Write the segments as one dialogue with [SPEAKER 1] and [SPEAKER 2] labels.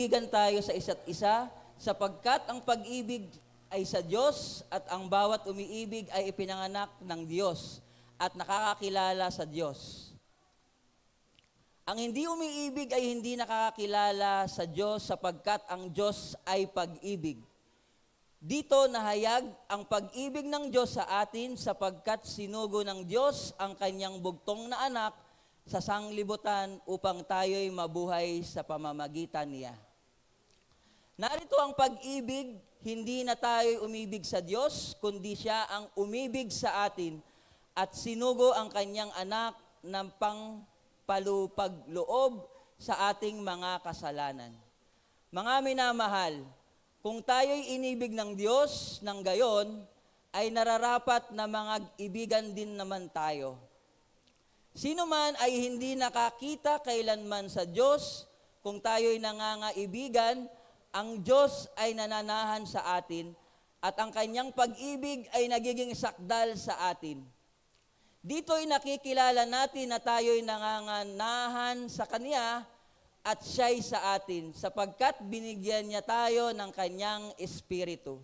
[SPEAKER 1] Kaibigan tayo sa isa't isa, sapagkat ang pag-ibig ay sa Diyos at ang bawat umiibig ay ipinanganak ng Diyos at nakakakilala sa Diyos. Ang hindi umiibig ay hindi nakakakilala sa Diyos sapagkat ang Diyos ay pag-ibig. Dito nahayag ang pag-ibig ng Diyos sa atin sapagkat sinugo ng Diyos ang kanyang bugtong na anak sa sanglibutan upang tayo'y mabuhay sa pamamagitan niya. Narito ang pag-ibig, hindi na tayo umibig sa Diyos, kundi siya ang umibig sa atin at sinugo ang kanyang anak ng pangpalupag-loob sa ating mga kasalanan. Mga minamahal, kung tayo'y inibig ng Diyos ng gayon, ay nararapat na mga ibigan din naman tayo. Sino man ay hindi nakakita kailanman sa Diyos, kung tayo'y nangangaibigan, ang Diyos ay nananahan sa atin at ang kanyang pag-ibig ay nagiging sakdal sa atin. Dito'y nakikilala natin na tayo'y nanganganahan sa Kanya at siya'y sa atin sapagkat binigyan niya tayo ng kanyang Espiritu.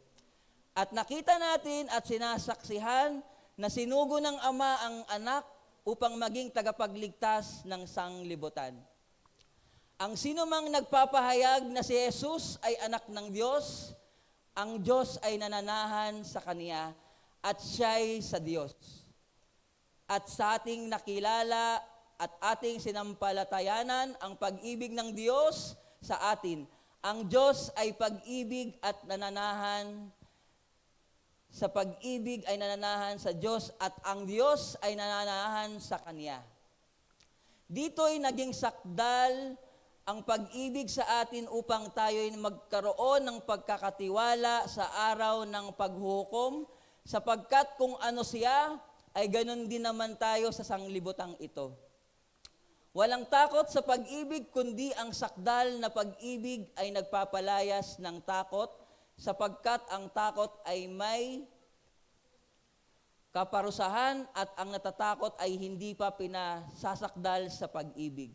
[SPEAKER 1] At nakita natin at sinasaksihan na sinugo ng Ama ang anak upang maging tagapagligtas ng sanglibutan. Ang sinumang nagpapahayag na si Jesus ay anak ng Diyos, ang Diyos ay nananahan sa Kanya at siya'y sa Diyos. At sa ating nakilala at ating sinampalatayanan ang pag-ibig ng Diyos sa atin, ang Diyos ay pag-ibig at nananahan sa pag-ibig ay nananahan sa Diyos at ang Diyos ay nananahan sa Kanya. Dito'y naging sakdal ang pag-ibig sa atin upang tayo'y magkaroon ng pagkakatiwala sa araw ng paghukom, sapagkat kung ano siya, ay ganun din naman tayo sa sanglibutang ito. Walang takot sa pag-ibig, kundi ang sakdal na pag-ibig ay nagpapalayas ng takot, sapagkat ang takot ay may kaparusahan at ang natatakot ay hindi pa pinasasakdal sa pag-ibig.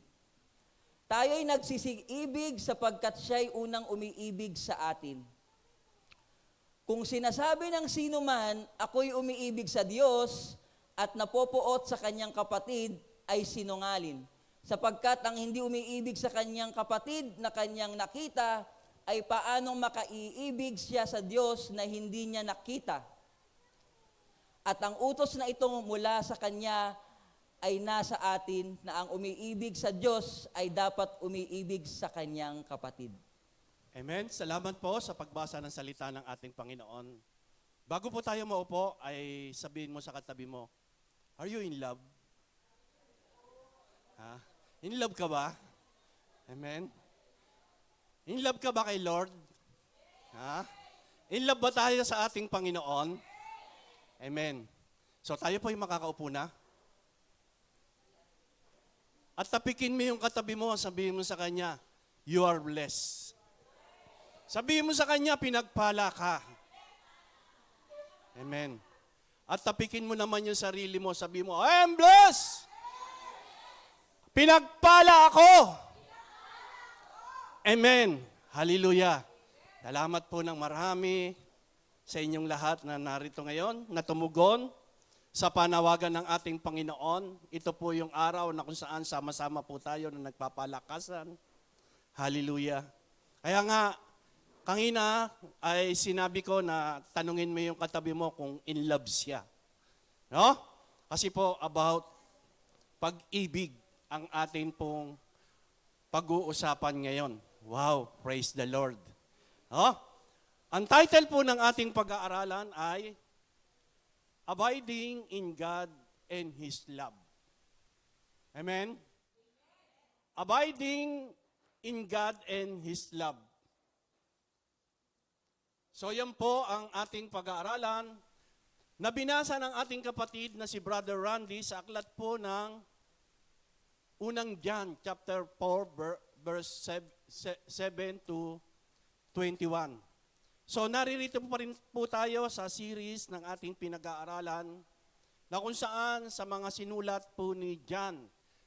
[SPEAKER 1] Tayo'y nagsisig-ibig sapagkat siya'y unang umiibig sa atin. Kung sinasabi ng sino man, ako'y umiibig sa Diyos at napopuot sa kanyang kapatid, ay sinungaling. Sapagkat ang hindi umiibig sa kanyang kapatid na kanyang nakita, ay paanong makaiibig siya sa Diyos na hindi niya nakita. At ang utos na ito mula sa Kanya ay nasa atin na ang umiibig sa Diyos ay dapat umiibig sa kanyang kapatid.
[SPEAKER 2] Amen. Salamat po sa pagbasa ng salita ng ating Panginoon. Bago po tayo maupo, ay sabihin mo sa katabi mo, are you in love? Ha? In love ka ba? Amen. In love ka ba kay Lord? Ha? In love ba tayo sa ating Panginoon? Amen. So tayo po yung makakaupo na. At tapikin mo yung katabi mo, sabihin mo sa kanya, you are blessed. Sabihin mo sa kanya, pinagpala ka. Amen. At tapikin mo naman yung sarili mo, sabihin mo, I am blessed! Pinagpala ako! Amen. Hallelujah. Salamat po ng marami sa inyong lahat na narito ngayon, na tumugon sa panawagan ng ating Panginoon. Ito po yung araw na kung saan sama-sama po tayo na nagpapalakasan. Hallelujah. Kaya nga, kanina ay sinabi ko na tanungin mo yung katabi mo kung in love siya. No? Kasi po about pag-ibig ang atin pong pag-uusapan ngayon. Wow, praise the Lord. No? Ang title po ng ating pag-aaralan ay Abiding in God and His Love. Amen? Abiding in God and His Love. So yan po ang ating pag-aaralan na binasa ng ating kapatid na si Brother Randy sa aklat po ng unang John, chapter 4, verse 7 to 21. So naririto pa rin po tayo sa series ng ating pinag-aaralan na kung saan sa mga sinulat po ni John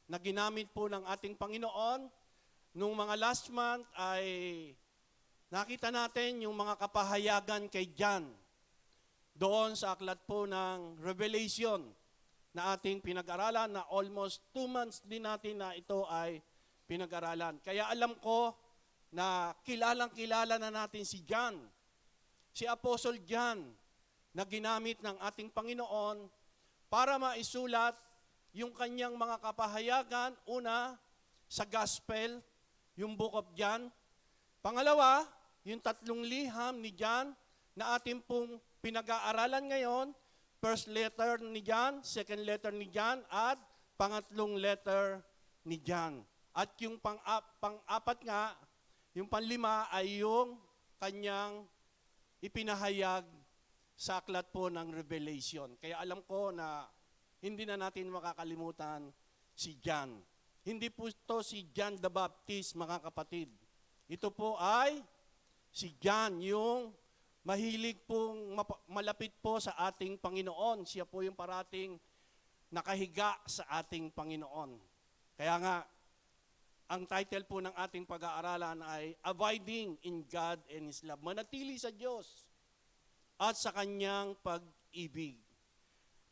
[SPEAKER 2] na ginamit po ng ating Panginoon nung mga last month ay nakita natin yung mga kapahayagan kay John doon sa aklat po ng Revelation na ating pinag-aralan na almost 2 months din natin na ito ay pinag-aralan. Kaya alam ko na kilalang-kilala na natin si John, si Apostle John, na ginamit ng ating Panginoon para maisulat yung kanyang mga kapahayagan. Una, sa Gospel, yung Book of John. Pangalawa, yung 3 liham ni John na ating pong pinag-aaralan ngayon. First letter ni John, second letter ni John, at pangatlong letter ni John. At yung pang-apat nga, yung panlima ay yung kanyang ipinahayag sa aklat po ng Revelation. Kaya alam ko na hindi na natin makakalimutan si John. Hindi po ito si John the Baptist, mga kapatid. Ito po ay si John, yung mahilig pong malapit po sa ating Panginoon. Siya po yung parating nakahiga sa ating Panginoon. Kaya nga, ang title po ng ating pag-aaralan ay Abiding in God and His Love. Manatili sa Diyos at sa Kanyang pag-ibig.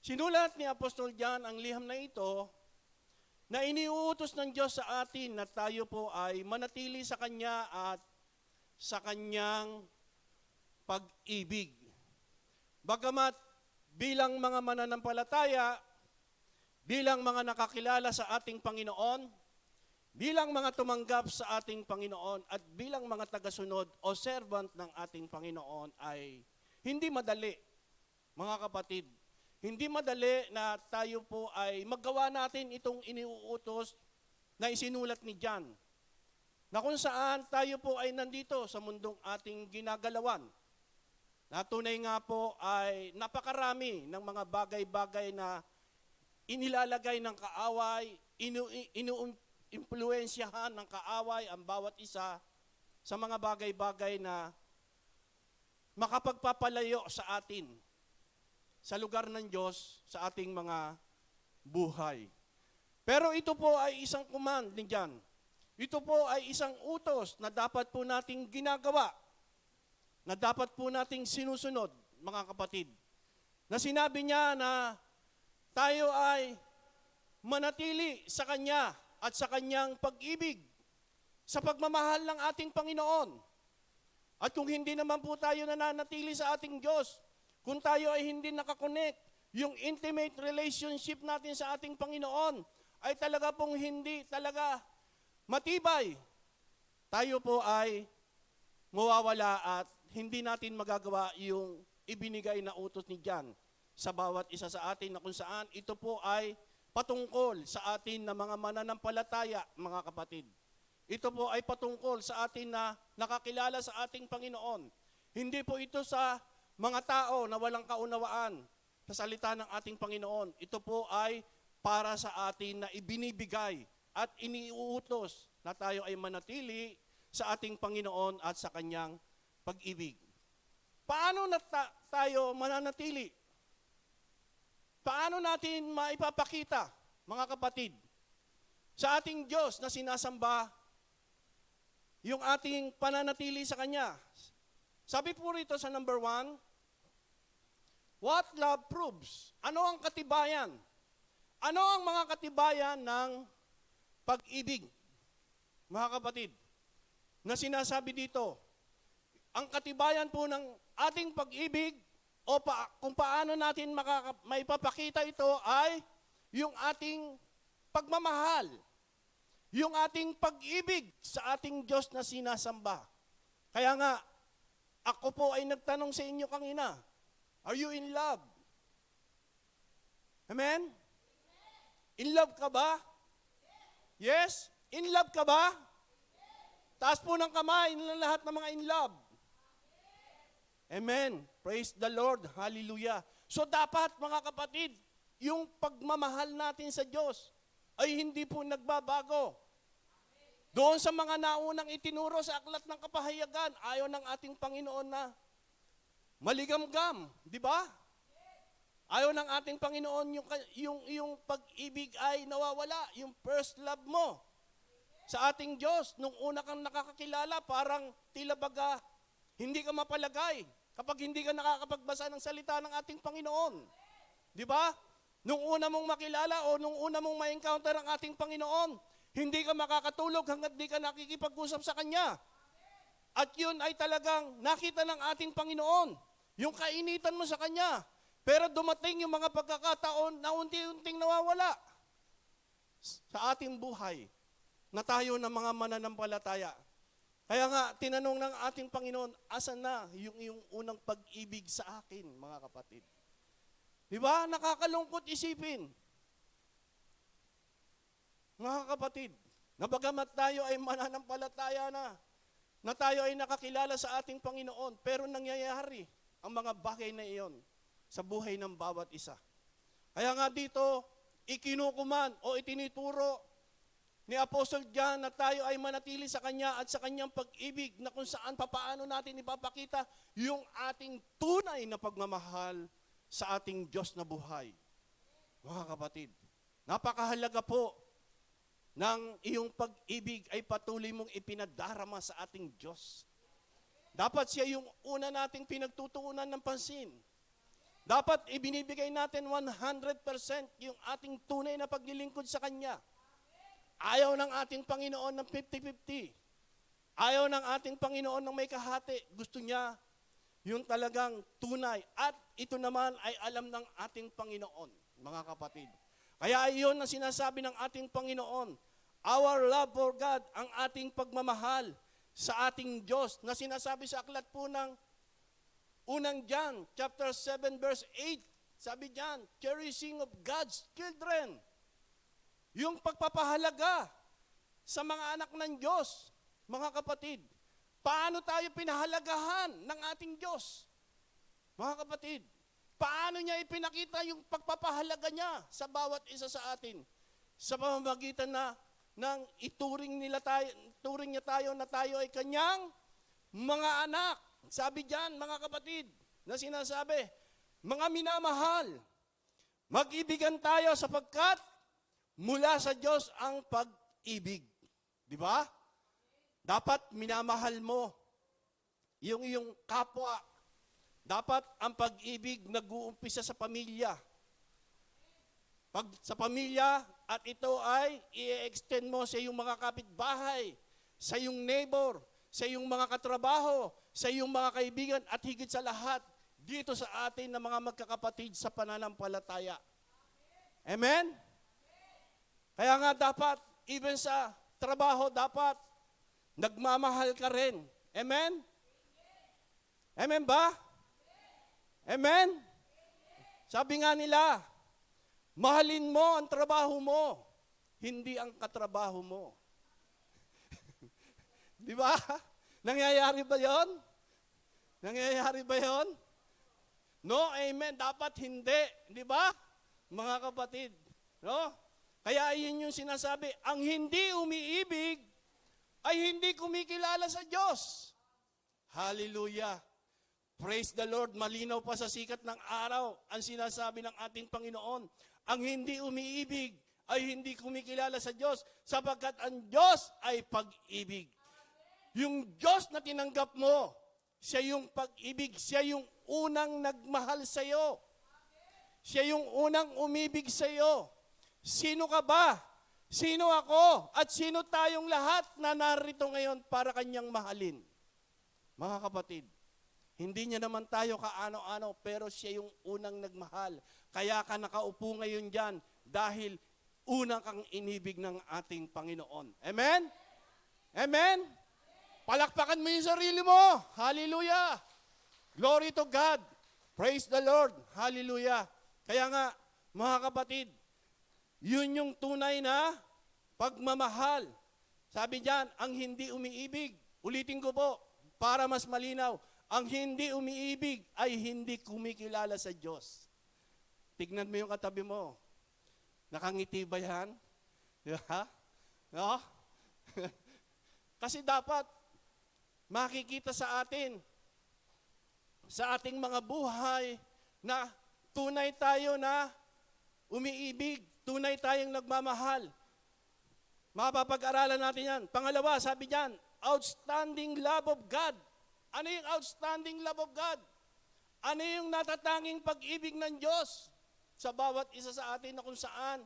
[SPEAKER 2] Sinulat ni Apostol John ang liham na ito na iniuutos ng Diyos sa atin na tayo po ay manatili sa Kanya at sa Kanyang pag-ibig. Bagamat bilang mga mananampalataya, bilang mga nakakilala sa ating Panginoon, bilang mga tumanggap sa ating Panginoon, at bilang mga tagasunod o servant ng ating Panginoon ay hindi madali, mga kapatid. Hindi madali na tayo po ay maggawa natin itong iniuutos na isinulat ni John, na kung saan tayo po ay nandito sa mundong ating ginagalawan. Na tunay nga po ay napakarami ng mga bagay-bagay na inilalagay ng kaaway, inuimpluwensyahan ng kaaway ang bawat isa sa mga bagay-bagay na makapagpapalayo sa atin sa lugar ng Diyos sa ating mga buhay. Pero ito po ay isang command ni John. Ito po ay isang utos na dapat po nating ginagawa, na dapat po nating sinusunod, mga kapatid. Na sinabi niya na tayo ay manatili sa Kanya at sa Kanyang pag-ibig, sa pagmamahal ng ating Panginoon. At kung hindi naman po tayo nananatili sa ating Diyos, kung tayo ay hindi nakakonect, yung intimate relationship natin sa ating Panginoon ay talaga pong hindi talaga matibay, tayo po ay mawawala at hindi natin magagawa yung ibinigay na utos ni John sa bawat isa sa atin, na kung saan ito po ay patungkol sa atin na mga mananampalataya, mga kapatid. Ito po ay patungkol sa atin na nakakilala sa ating Panginoon. Hindi po ito sa mga tao na walang kaunawaan sa salita ng ating Panginoon. Ito po ay para sa atin na ibinibigay at iniuutos na tayo ay manatili sa ating Panginoon at sa Kanyang pag-ibig. Paano na tayo mananatili? Paano natin maipapakita, mga kapatid, sa ating Diyos na sinasamba yung ating pananatili sa Kanya? Sabi po rito sa number 1, what love proves? Ano ang katibayan? Ano ang mga katibayan ng pag-ibig? Mga kapatid, na sinasabi dito, ang katibayan po ng ating pag-ibig o kung paano natin maipapakita ito ay yung ating pagmamahal, yung ating pag-ibig sa ating Diyos na sinasamba. Kaya nga, ako po ay nagtanong sa inyo kanina, are you in love? Amen? In love ka ba? Yes? In love ka ba? Taas po ng kamay ng lahat ng mga in love. Amen. Praise the Lord. Hallelujah. So dapat, mga kapatid, yung pagmamahal natin sa Diyos ay hindi po nagbabago. Doon sa mga naunang itinuro sa aklat ng kapahayagan, ayaw ng ating Panginoon na maligamgam, di ba? Ayaw ng ating Panginoon yung pag-ibig ay nawawala, yung first love mo. sa ating Diyos. Nung una kang nakakakilala, parang tila baga, hindi ka mapalagay kapag hindi ka nakakapagbasa ng salita ng ating Panginoon. Di ba? Nung una mong makilala o nung una mong ma-encounter ang ating Panginoon, hindi ka makakatulog hanggat di ka nakikipag-usap sa Kanya. At yun ay talagang nakita ng ating Panginoon, yung kainitan mo sa Kanya. Pero dumating yung mga pagkakataon na unti-unting nawawala sa ating buhay na tayo ng mga mananampalataya. Kaya nga, tinanong ng ating Panginoon, asan na yung iyong unang pag-ibig sa akin, mga kapatid? Di ba? Nakakalungkot isipin. Mga kapatid, na bagamat tayo ay mananampalataya na tayo ay nakakilala sa ating Panginoon, pero nangyayari ang mga bagay na iyon sa buhay ng bawat isa. Kaya nga dito, ikinukuman o itinituro ni Apostle John na tayo ay manatili sa Kanya at sa Kanyang pag-ibig na kung saan papaano natin ipapakita yung ating tunay na pagmamahal sa ating Diyos na buhay. Mga kapatid, napakahalaga po ng iyong pag-ibig ay patuloy mong ipinadarama sa ating Diyos. Dapat siya yung una nating pinagtutuunan ng pansin. Dapat ibinibigay natin 100% yung ating tunay na paglilingkod sa Kanya. Ayaw ng ating Panginoon ng 50-50. Ayaw ng ating Panginoon ng may kahati. Gusto niya yung talagang tunay. At ito naman ay alam ng ating Panginoon, mga kapatid. Kaya iyon ang sinasabi ng ating Panginoon. Our love for God, ang ating pagmamahal sa ating Diyos, na sinasabi sa aklat po ng unang John, chapter 7, verse 8. Sabi diyan, cherishing of God's children. Yung pagpapahalaga sa mga anak ng Diyos, mga kapatid. Paano tayo pinahalagahan ng ating Diyos? Mga kapatid, paano niya ipinakita yung pagpapahalaga niya sa bawat isa sa atin? Sa pamamagitan ng ituring niya tayo na tayo ay kanyang mga anak. Sabi diyan, mga kapatid, na sinasabi, mga minamahal, mag-ibigan tayo sapagkat mula sa Diyos ang pag-ibig. Di ba? Dapat minamahal mo yung iyong kapwa. Dapat ang pag-ibig nag-uumpisa sa pamilya. Pag sa pamilya, at ito ay i-extend mo sa iyong mga kapitbahay, sa iyong neighbor, sa iyong mga katrabaho, sa iyong mga kaibigan, at higit sa lahat, dito sa atin na mga magkakapatid sa pananampalataya. Amen? Kaya nga dapat, even sa trabaho, dapat nagmamahal ka rin. Amen? Amen ba? Amen? Sabi nga nila, mahalin mo ang trabaho mo, hindi ang katrabaho mo. Di ba? Nangyayari ba yon? Nangyayari ba yon? No, amen. Dapat hindi. Di ba? Mga kapatid. No? Kaya yun yung sinasabi, ang hindi umiibig ay hindi kumikilala sa Diyos. Hallelujah. Praise the Lord. Malinaw pa sa sikat ng araw ang sinasabi ng ating Panginoon. Ang hindi umiibig ay hindi kumikilala sa Diyos sapagkat ang Diyos ay pag-ibig. Yung Diyos na tinanggap mo, siya yung pag-ibig, siya yung unang nagmahal sa iyo. Siya yung unang umibig sa iyo. Sino ka ba? Sino ako? At sino tayong lahat na narito ngayon para kanyang mahalin? Mga kapatid, hindi niya naman tayo kaano-ano, pero siya yung unang nagmahal. Kaya ka nakaupo ngayon dyan dahil unang kang inibig ng ating Panginoon. Amen? Amen? Palakpakan mo yung sarili mo. Hallelujah. Glory to God. Praise the Lord. Hallelujah. Kaya nga, mga kapatid, yun yung tunay na pagmamahal. Sabi diyan, ang hindi umiibig. Ulitin ko po, para mas malinaw. Ang hindi umiibig ay hindi kumikilala sa Diyos. Tignan mo yung katabi mo. Nakangiti ba yan? Ha? No? Kasi dapat, makikita sa atin, sa ating mga buhay, na tunay tayo na umiibig, tunay tayong nagmamahal. Mapapag-aralan natin yan. Pangalawa, sabi diyan, outstanding love of God. Ano yung outstanding love of God? Ano yung natatanging pag-ibig ng Diyos sa bawat isa sa atin na kung saan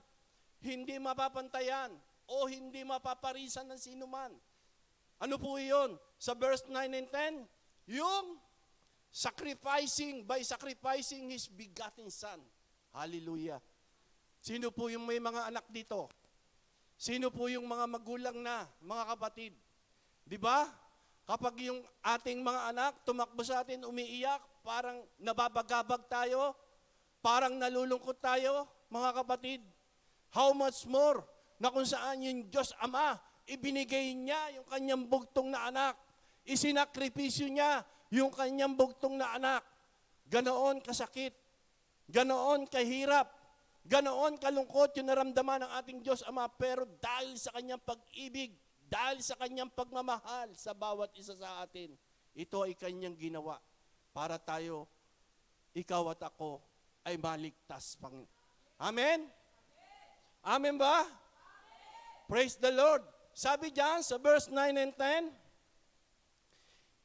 [SPEAKER 2] hindi mapapantayan o hindi mapaparisan ng sinuman? Ano po yun? Sa verse 9 and 10, yung by sacrificing His begotten Son. Hallelujah. Sino po yung may mga anak dito? Sino po yung mga magulang na, mga kapatid? Di ba? Kapag yung ating mga anak tumakbo sa atin, umiiyak, parang nababagabag tayo, parang nalulungkot tayo, mga kapatid. How much more na kung saan yung Diyos Ama, ibinigay niya yung kanyang bugtong na anak. Isinakripisyo niya yung kanyang bugtong na anak. Ganoon kasakit, ganoon kahirap, ganoon kalungkot yung naramdaman ng ating Diyos Ama, pero dahil sa kanyang pag-ibig, dahil sa kanyang pagmamahal sa bawat isa sa atin, ito ay kanyang ginawa para tayo, ikaw at ako, ay maligtas. Amen? Amen ba? Praise the Lord. Sabi diyan sa verse 9 and 10,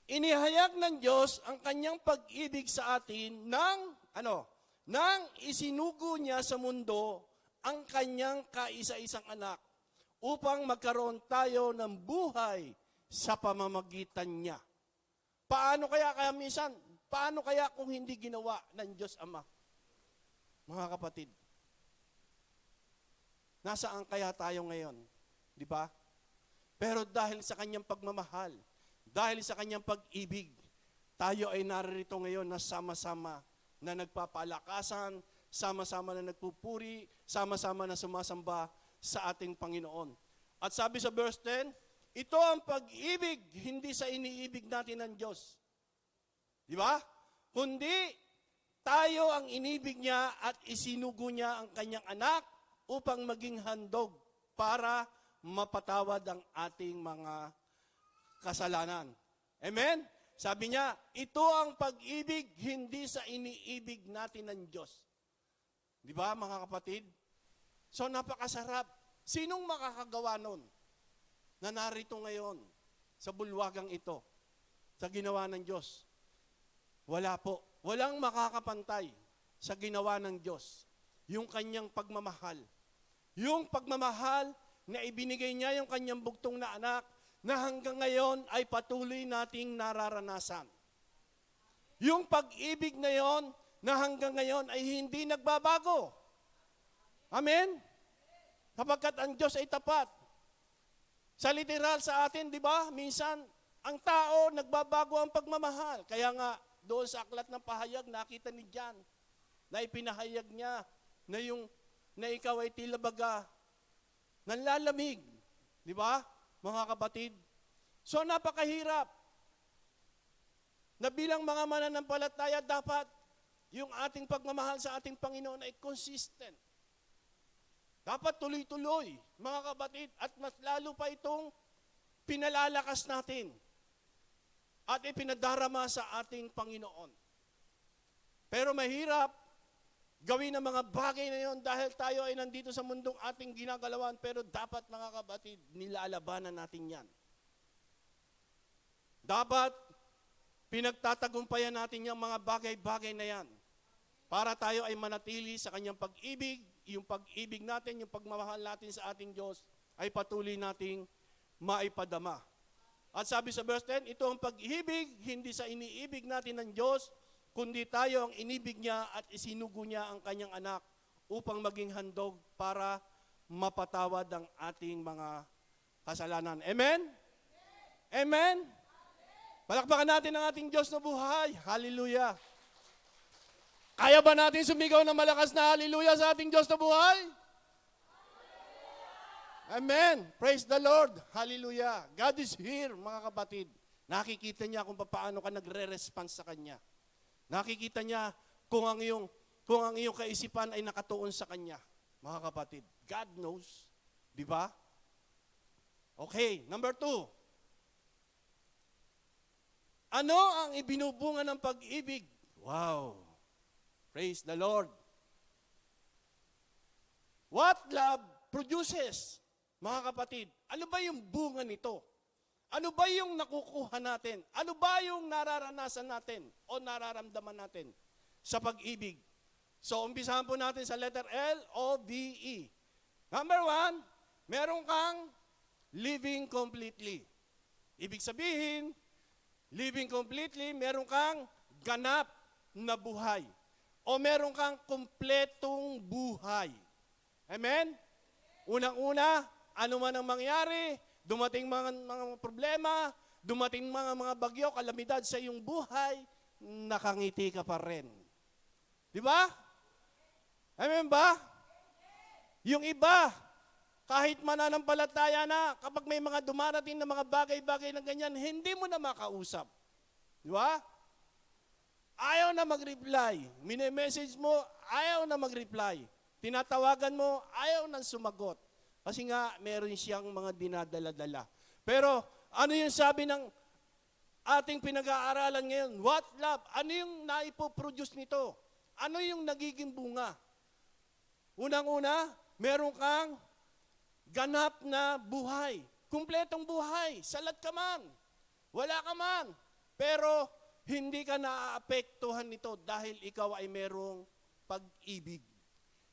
[SPEAKER 2] inihayag ng Diyos ang kanyang pag-ibig sa atin nang isinugo niya sa mundo ang kanyang kaisa-isang anak upang magkaroon tayo ng buhay sa pamamagitan niya. Paano kaya kung hindi ginawa ng Diyos Ama? Mga kapatid, nasaan kaya tayo ngayon? Di ba? Pero dahil sa kanyang pagmamahal, dahil sa kanyang pag-ibig, tayo ay naririto ngayon na sama-sama na nagpapalakasan, sama-sama na nagpupuri, sama-sama na sumasamba sa ating Panginoon. At sabi sa verse 10, ito ang pag-ibig, hindi sa iniibig natin ng Diyos. Di ba? Kundi tayo ang inibig niya at isinugo niya ang kanyang anak upang maging handog para mapatawad ang ating mga kasalanan. Amen? Sabi niya, ito ang pag-ibig, hindi sa iniibig natin ng Diyos. Di ba, mga kapatid? So, napakasarap. Sinong makakagawa nun na narito ngayon sa bulwagang ito, sa ginawa ng Diyos? Wala po. Walang makakapantay sa ginawa ng Diyos. Yung kanyang pagmamahal. Yung pagmamahal na ibinigay niya yung kanyang bugtong na anak na hanggang ngayon ay patuloy nating nararanasan. Yung pag-ibig na yon na hanggang ngayon ay hindi nagbabago. Amen? Kapagkat ang Diyos ay tapat. Sa literal sa atin, di ba, minsan, ang tao, nagbabago ang pagmamahal. Kaya nga, doon sa aklat ng pahayag, nakita ni John, na ipinahayag niya na ikaw ay tila baga, nanlalamig. Di ba, mga kapatid? So, napakahirap. Na bilang mga mananampalataya, dapat yung ating pagmamahal sa ating Panginoon ay consistent. Dapat tuloy-tuloy, mga kapatid, at mas lalo pa itong pinalalakas natin at ipinadarama sa ating Panginoon. Pero mahirap gawin ang mga bagay na yon dahil tayo ay nandito sa mundong ating ginagalawan, pero dapat, mga kapatid, nilalabanan natin yan. Dapat pinagtatagumpayan natin yung mga bagay-bagay na yan para tayo ay manatili sa kanyang pag-ibig, yung pag-ibig natin, yung pagmamahal natin sa ating Diyos ay patuloy nating maipadama. At sabi sa verse 10, ito ang pag-ibig, hindi sa iniibig natin ng Diyos, kundi tayo ang inibig niya at isinugo niya ang kanyang anak upang maging handog para mapatawad ang ating mga kasalanan. Amen? Amen? Palakpakan natin ang ating Diyos na buhay. Hallelujah. Kaya ba natin sumigaw ng malakas na hallelujah sa ating Diyos na buhay? Amen. Praise the Lord. Hallelujah. God is here, mga kapatid. Nakikita niya kung paano ka nagre-response sa Kanya. Nakikita niya kung ang iyong kaisipan ay nakatuon sa Kanya. Mga kapatid, God knows. Di ba? Okay, number 2. Ano ang ibinubunga ng pag-ibig? Wow. Praise the Lord. What love produces? Mga kapatid, ano ba yung bunga nito? Ano ba yung nakukuha natin? Ano ba yung nararanasan natin o nararamdaman natin sa pag-ibig? So, umpisahan po natin sa letter L, O, V, E. Number 1, meron kang living completely. Ibig sabihin, living completely, meron kang ganap na buhay. O meron kang kumpletong buhay. Amen? Unang-una, ano man ang mangyari, dumating mga problema, dumating mga bagyo, kalamidad sa iyong buhay, nakangiti ka pa rin. Di ba? Amen ba? Yung iba, kahit mananampalataya na, kapag may mga dumarating na mga bagay-bagay na ganyan, hindi mo na makausap. Di ba? Ayaw na mag-reply. Mini-message mo, ayaw na mag-reply. Tinatawagan mo, ayaw nang sumagot. Kasi nga, meron siyang mga dinadala-dala. Pero, ano yung sabi ng ating pinag-aaralan ngayon? What love? Ano yung naipoproduce nito? Ano yung nagiging bunga? Unang-una, meron kang ganap na buhay. Kumpletong buhay. Salat ka man. Wala ka man. Pero, hindi ka naaapektuhan nito dahil ikaw ay merong pag-ibig.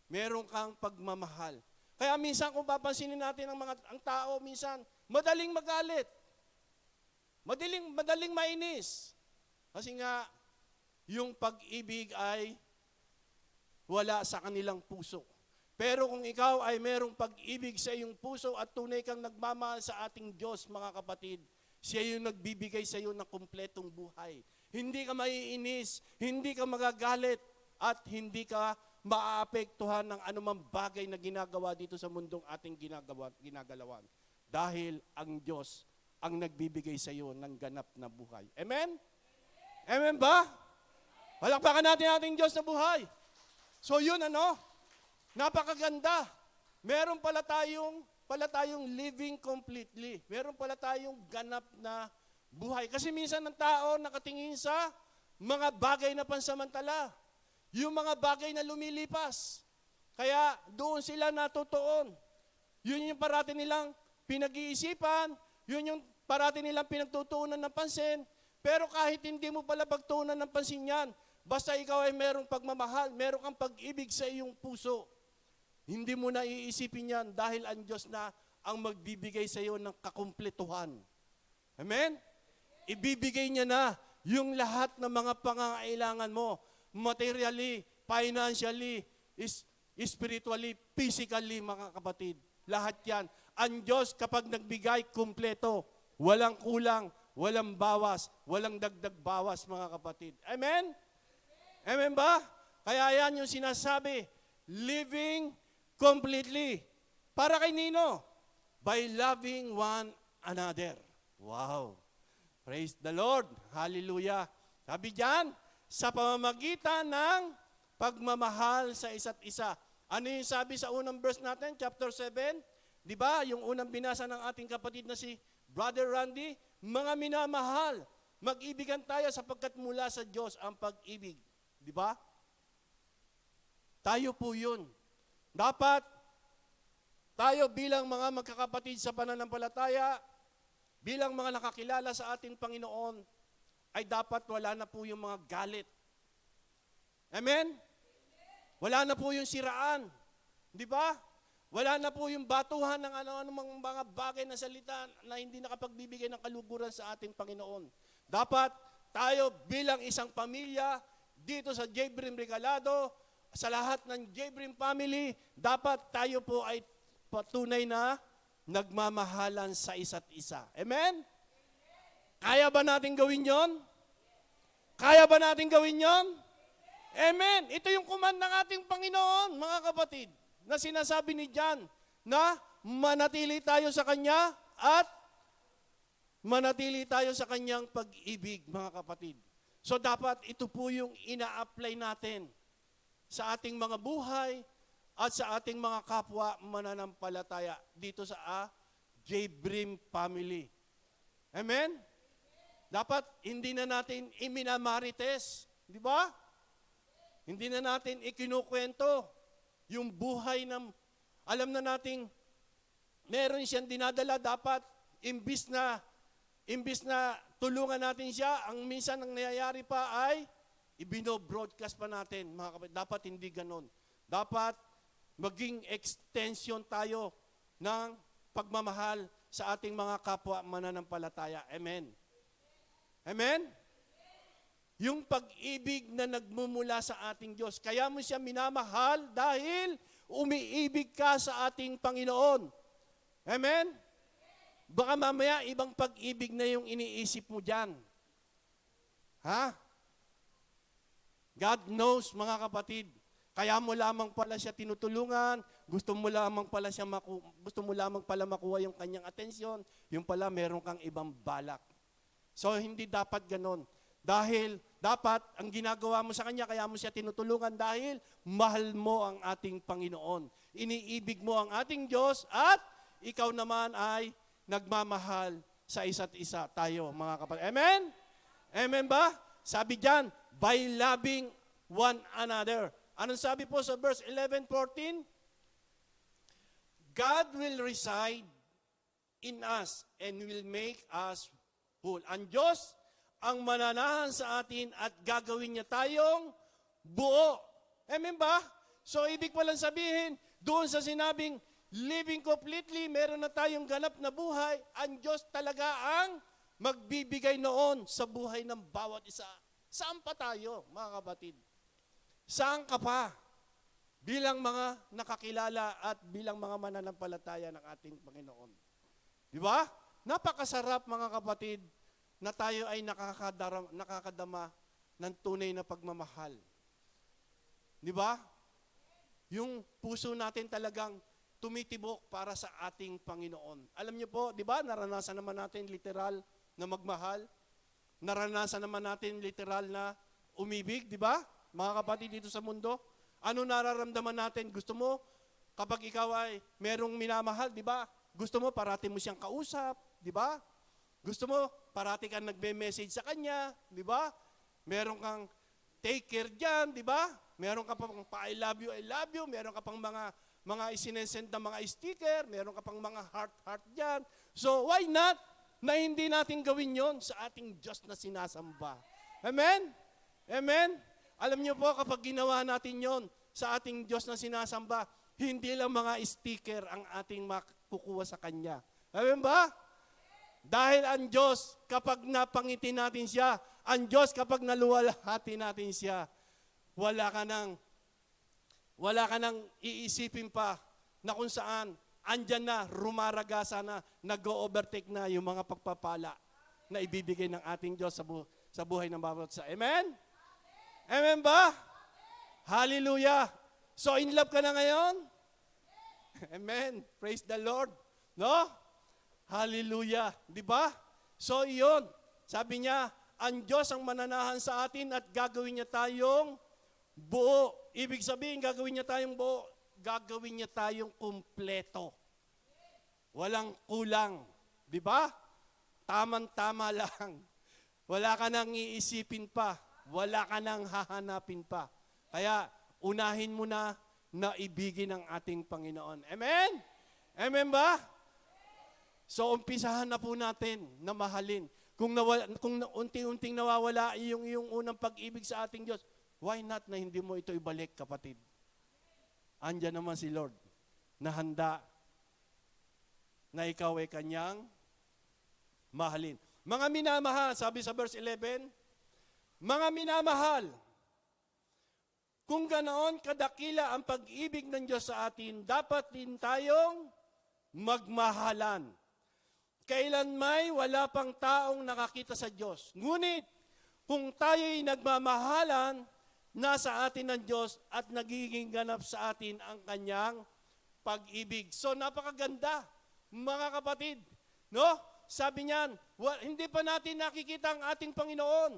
[SPEAKER 2] Meron kang pagmamahal. Kaya minsan kung papansinin natin ang tao, minsan madaling magalit. Madaling mainis. Kasi nga, yung pag-ibig ay wala sa kanilang puso. Pero kung ikaw ay merong pag-ibig sa iyong puso at tunay kang nagmamahal sa ating Diyos, mga kapatid, siya yung nagbibigay sa iyo ng kumpletong buhay. Hindi ka maiinis, hindi ka magagalit, at hindi ka maaapektuhan ng anumang bagay na ginagawa dito sa mundong ating ginagalawan. Dahil ang Diyos ang nagbibigay sa iyo ng ganap na buhay. Amen? Amen ba? Palakpakan natin ating Diyos na buhay. So yun napakaganda. Meron pala tayong living completely. Meron pala tayong ganap na buhay. Kasi minsan ng tao nakatingin sa mga bagay na pansamantala. Yung mga bagay na lumilipas. Kaya doon sila natutuon. Yun yung parati nilang pinag-iisipan, yun yung parati nilang pinagtutuunan ng pansin, pero kahit hindi mo pala pagtuunan ng pansin yan, basta ikaw ay merong pagmamahal, meron kang pag-ibig sa iyong puso, hindi mo na iisipin yan dahil ang Diyos na ang magbibigay sa iyo ng kakumpletuhan. Amen? Ibibigay niya na yung lahat ng mga pangangailangan mo, materially, financially, spiritually, physically, mga kapatid. Lahat yan. Ang Diyos kapag nagbigay, kumpleto. Walang kulang, walang bawas, walang dagdag bawas, mga kapatid. Amen? Amen ba? Kaya yan yung sinasabi, living completely. Para kay Nino, by loving one another. Wow. Praise the Lord. Hallelujah. Sabi diyan, sa pamamagitan ng pagmamahal sa isa't isa. Ano yung sabi sa unang verse natin, chapter 7? Di ba, yung unang binasa ng ating kapatid na si Brother Randy, mga minamahal, mag-ibigan tayo sapagkat mula sa Diyos ang pag-ibig. Di ba? Tayo po yun. Dapat tayo bilang mga magkakapatid sa pananampalataya, bilang mga nakakilala sa ating Panginoon, ay dapat wala na po yung mga galit. Amen? Wala na po yung siraan. Di ba? Wala na po yung batuhan ng ano-anong mga bagay na salita na hindi nakapagbibigay ng kaluguran sa ating Panginoon. Dapat tayo bilang isang pamilya dito sa Jebrim Regalado, sa lahat ng Jebrim family, dapat tayo po ay patunay na nagmamahalan sa isa't isa. Amen? Kaya ba natin gawin yon? Kaya ba natin gawin yon? Amen. Ito yung command ng ating Panginoon, mga kapatid, na sinasabi ni John, na manatili tayo sa Kanya at manatili tayo sa Kanyang pag-ibig, mga kapatid. So dapat ito po yung ina-apply natin sa ating mga buhay at sa ating mga kapwa mananampalataya dito sa Jebrim family. Amen? Dapat hindi na natin iminamarites, di ba? Hindi na natin ikinukwento yung buhay ng, alam na nating meron siyang dinadala, dapat imbis na tulungan natin siya, ang minsan ang nangyayari pa ay ibino-broadcast pa natin, mga kapatid. Dapat hindi ganon. Dapat maging extension tayo ng pagmamahal sa ating mga kapwa mananampalataya. Amen. Amen? Yung pag-ibig na nagmumula sa ating Diyos. Kaya mo siya minamahal dahil umiibig ka sa ating Panginoon. Amen? Baka mamaya ibang pag-ibig na yung iniisip mo dyan. Ha? God knows, mga kapatid. Kaya mo lamang pala siya tinutulungan, gusto mo lamang pala makuha yung kanyang atensyon, yung pala meron kang ibang balak. So hindi dapat ganon. Dahil dapat ang ginagawa mo sa kanya, kaya mo siya tinutulungan dahil mahal mo ang ating Panginoon. Iniibig mo ang ating Diyos at ikaw naman ay nagmamahal sa isa't isa tayo, mga kapatid. Amen? Amen ba? Sabi diyan, by loving one another. Anong sabi po sa verse 11:14? God will reside in us and will make us whole. Ang Diyos ang mananahan sa atin at gagawin niya tayong buo. Amen ba? So ibig palang sabihin, doon sa sinabing living completely, meron na tayong ganap na buhay, ang Diyos talaga ang magbibigay noon sa buhay ng bawat isa. Saan pa tayo, mga kapatid? Saan ka pa? Bilang mga nakakilala at bilang mga mananampalataya ng ating Panginoon. Di ba? Napakasarap, mga kapatid, na tayo ay nakakadama ng tunay na pagmamahal. Di ba? Yung puso natin talagang tumitibok para sa ating Panginoon. Alam niyo po, di ba, naranasan naman natin literal na magmahal. Naranasan naman natin literal na umibig, di ba? Mga kapatid dito sa mundo. Ano nararamdaman natin? Gusto mo, kapag ikaw ay merong minamahal, di ba? Gusto mo, parati mo siyang kausap, di ba? Gusto mo, parati kang nagme-message sa kanya, di ba? Meron kang take care dyan, di ba? Meron ka pang I love you, meron ka pang mga isinesend na mga sticker, meron ka pang mga heart dyan. So why not na hindi natin gawin yon sa ating Diyos na sinasamba? Amen? Amen? Alam niyo po, kapag ginawa natin yon sa ating Diyos na sinasamba, hindi lang mga sticker ang ating makukuha sa Kanya. Amen ba? Dahil ang Diyos, kapag napangiti natin siya, ang Diyos, kapag naluwalhati natin siya, wala ka nang iisipin pa na kung saan, andyan na, rumaragasa na, nag-overtake na yung mga pagpapala na ibibigay ng ating Diyos sa buhay ng bawat isa. Amen? Amen ba? Hallelujah! So, in love ka na ngayon? Amen. Praise the Lord. No? Hallelujah. Di ba? So, iyon. Sabi niya, ang Diyos ang mananahan sa atin at gagawin niya tayong buo. Ibig sabihin, gagawin niya tayong buo. Gagawin niya tayong kumpleto. Walang kulang. Di ba? Tamang-tama lang. Wala ka nang iisipin pa. Wala ka nang hahanapin pa. Kaya, unahin mo na ibigin ng ating Panginoon. Amen? Amen ba? So, umpisahan na po natin na mahalin. Kung unti-unting nawawala yung unang pag-ibig sa ating Diyos, why not na hindi mo ito ibalik, kapatid? Andyan naman si Lord na handa na ikaw ay Kanyang mahalin. Mga minamahal, sabi sa verse 11, mga minamahal, kung ganoon kadakila ang pag-ibig ng Diyos sa atin, dapat din tayong magmahalan. Kailan may wala pang taong nakakita sa Diyos. Ngunit, kung tayo'y nagmamahalan, nasa atin ng Diyos at nagiging ganap sa atin ang Kanyang pag-ibig. So, napakaganda, mga kapatid. No? Sabi niyan, hindi pa natin nakikita ang ating Panginoon.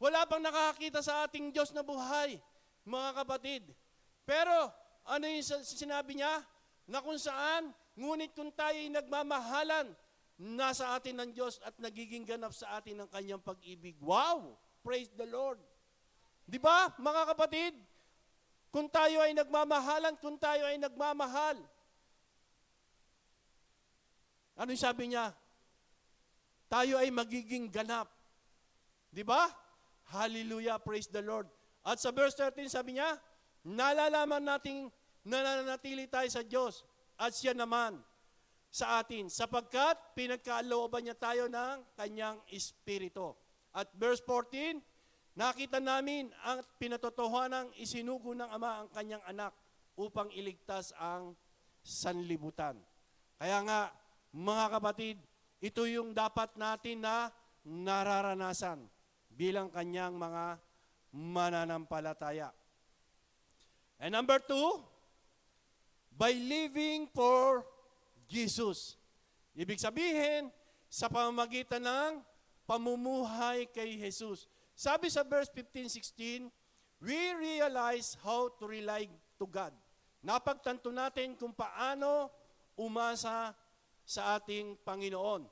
[SPEAKER 2] Wala pang nakakita sa ating Diyos na buhay, mga kapatid. Pero, ano yung sinabi niya? Na kung saan, ngunit kung tayo'y nagmamahalan, nasa atin ng Diyos at nagiging ganap sa atin ang Kanyang pag-ibig. Wow! Praise the Lord! Di ba, mga kapatid? Kung tayo ay nagmamahalan, kung tayo ay nagmamahal, Ano yung sabi niya? Tayo ay magiging ganap. Di ba? Hallelujah, praise the Lord. At sa verse 13 sabi niya, nalalaman nating nananatili tayo sa Diyos at siya naman sa atin sapagkat pinagkalooban niya tayo ng kanyang espiritu. At verse 14, nakita namin ang pinatotohanang isinugo ng Ama ang kanyang anak upang iligtas ang sanlibutan. Kaya nga, mga kapatid, ito yung dapat natin na nararanasan bilang kanyang mga mananampalataya. And number 2, by living for Jesus. Ibig sabihin, sa pamamagitan ng pamumuhay kay Jesus. Sabi sa verse 15-16, we realize how to rely to God. Napagtanto natin kung paano umasa sa ating Panginoon.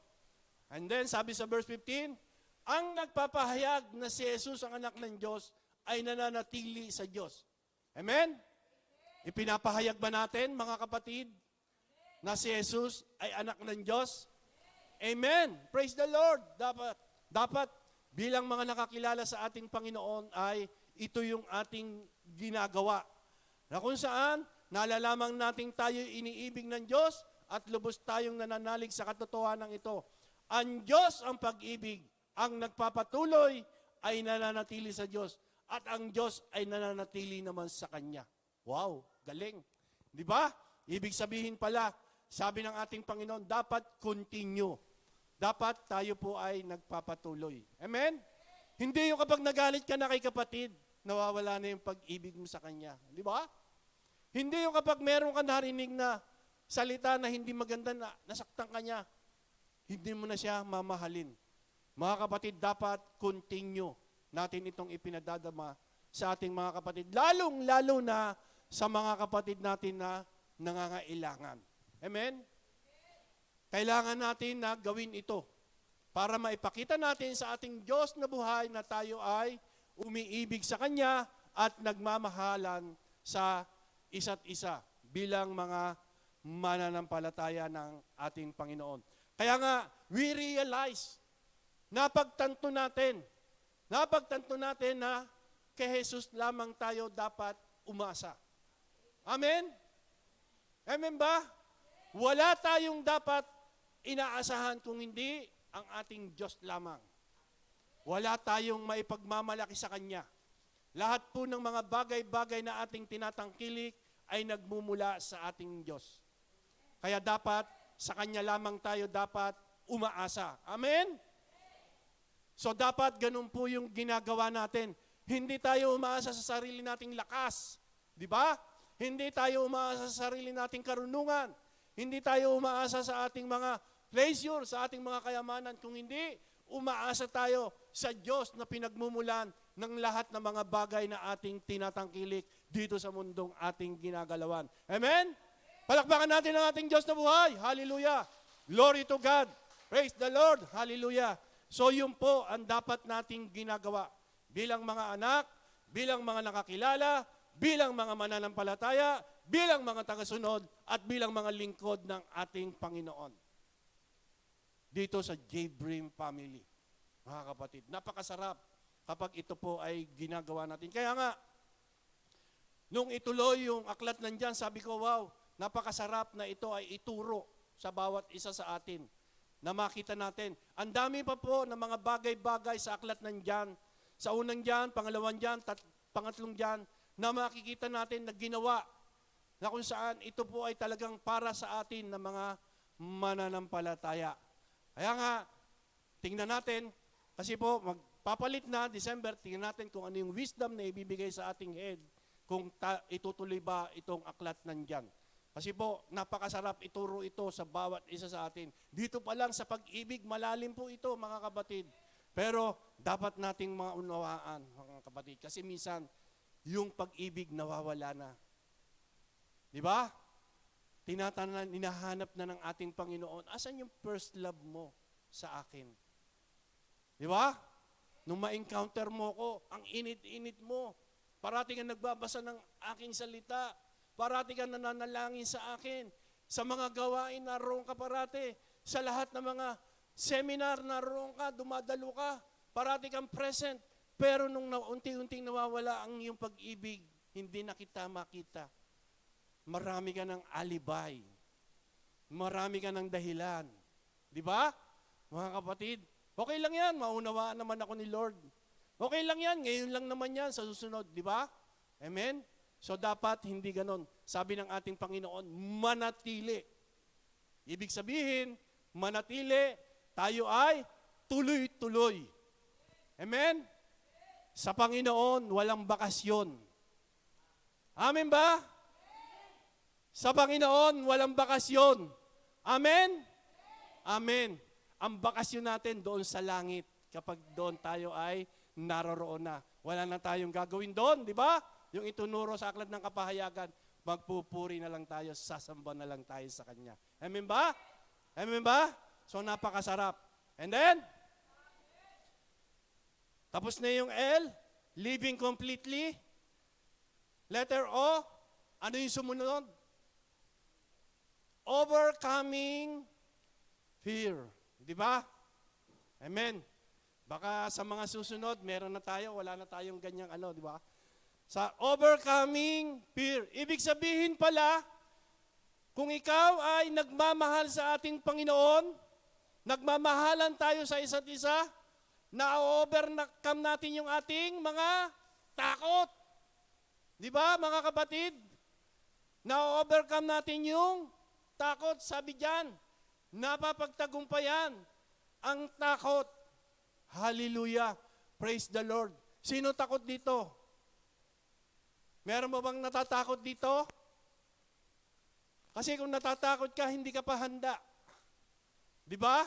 [SPEAKER 2] And then, sabi sa verse 15, ang nagpapahayag na si Jesus ang anak ng Diyos ay nananatili sa Diyos. Amen? Ipinapahayag ba natin, mga kapatid, na si Jesus ay anak ng Diyos? Amen. Praise the Lord. Dapat bilang mga nakakilala sa ating Panginoon ay ito yung ating ginagawa. Na kung saan, nalalamang nating tayo iniibig ng Diyos at lubos tayong nananalig sa katotohanan ito. Ang Diyos ang pag-ibig, ang nagpapatuloy ay nananatili sa Diyos at ang Diyos ay nananatili naman sa Kanya. Wow, galing. Di ba? Ibig sabihin pala, sabi ng ating Panginoon, dapat continue. Dapat tayo po ay nagpapatuloy. Amen? Hindi yung kapag nagalit ka na kay kapatid, nawawala na yung pag-ibig mo sa kanya. Di ba? Hindi yung kapag meron ka narinig na salita na hindi maganda na nasaktan ka niya, hindi mo na siya mamahalin. Mga kapatid, dapat continue natin itong ipinadadama sa ating mga kapatid. Lalong-lalo na sa mga kapatid natin na nangangailangan. Amen? Kailangan natin na gawin ito para maipakita natin sa ating Diyos na buhay na tayo ay umiibig sa Kanya at nagmamahalan sa isa't isa bilang mga mananampalataya ng ating Panginoon. Kaya nga, we realize, napagtanto natin na kay Jesus lamang tayo dapat umasa. Amen? Amen ba? Wala tayong dapat inaasahan kung hindi ang ating Diyos lamang. Wala tayong maipagmamalaki sa Kanya. Lahat po ng mga bagay-bagay na ating tinatangkilik ay nagmumula sa ating Diyos. Kaya dapat, sa Kanya lamang tayo dapat umaasa. Amen? So dapat ganun po yung ginagawa natin. Hindi tayo umaasa sa sarili nating lakas. Di ba? Hindi tayo umaasa sa sarili nating karunungan. Hindi tayo umaasa sa ating mga pleasure, sa ating mga kayamanan. Kung hindi, umaasa tayo sa Diyos na pinagmumulan ng lahat ng mga bagay na ating tinatangkilik dito sa mundong ating ginagalawan. Amen? Palakpakan natin ang ating Diyos na buhay. Hallelujah. Glory to God. Praise the Lord. Hallelujah. So yun po ang dapat nating ginagawa bilang mga anak, bilang mga nakakilala, bilang mga mananampalataya, bilang mga tagasunod, at bilang mga lingkod ng ating Panginoon. Dito sa J-Brim family, mga kapatid. Napakasarap kapag ito po ay ginagawa natin. Kaya nga, nung ituloy yung aklat nandyan, sabi ko, wow, napakasarap na ito ay ituro sa bawat isa sa atin na makita natin. Ang dami pa po ng mga bagay-bagay sa aklat nandyan. Sa unang dyan, pangalawang dyan, pangatlong dyan, na makikita natin na ginawa na kung saan ito po ay talagang para sa atin na mga mananampalataya. Kaya nga, tingnan natin, kasi po magpapalit na December, tingnan natin kung ano yung wisdom na ibibigay sa ating head, kung itutuloy ba itong aklat nandyan. Kasi po, napakasarap ituro ito sa bawat isa sa atin. Dito pa lang sa pag-ibig, malalim po ito, mga kapatid. Pero dapat nating maunawaan, mga kapatid, kasi minsan, yung pag-ibig nawawala na. Di ba? Hinahanap na ng ating Panginoon, asan yung first love mo sa akin? Di ba? Nung ma-encounter mo ko, ang init-init mo. Parati ka nagbabasa ng aking salita. Parati ka nananalangin sa akin. Sa mga gawain, naroon ka parati. sa lahat ng mga seminar, naroon ka, dumadalo ka, parati kang present. Pero nung unti-unting nawawala ang iyong pag-ibig, hindi na kita makita. Marami ka ng alibay. Marami ka ng dahilan. Di ba? Mga kapatid, okay lang yan, maunawaan naman ako ni Lord. Okay lang yan, ngayon lang naman yan, sa susunod, di ba? Amen? So dapat hindi ganon. Sabi ng ating Panginoon, manatili. Ibig sabihin, manatili, tayo ay tuloy-tuloy. Amen? Sa Panginoon, walang bakasyon. Amen ba? Sa Panginoon, walang bakasyon. Amen? Amen. Ang bakasyon natin doon sa langit, kapag doon tayo ay naroroon na. Wala na tayong gagawin doon, di ba? Yung itunuro sa aklat ng kapahayagan, magpupuri na lang tayo, sasamba na lang tayo sa Kanya. Amen ba? Amen ba? So napakasarap. And then, tapos na yung L, living completely. Letter O, ano yung sumunod? Overcoming fear. Di ba? Amen. Baka sa mga susunod, meron na tayo, wala na tayong ganyang ano, di ba? Sa overcoming fear. Ibig sabihin pala, kung ikaw ay nagmamahal sa ating Panginoon, nagmamahalan tayo sa isa't isa, na-overcome natin yung ating mga takot. Di ba, mga kapatid? Na-overcome natin yung takot. Sabi diyan, napapagtagumpayan ang takot. Hallelujah. Praise the Lord. Sino takot dito? Meron mo bang natatakot dito? Kasi kung natatakot ka, hindi ka pa handa. Di ba?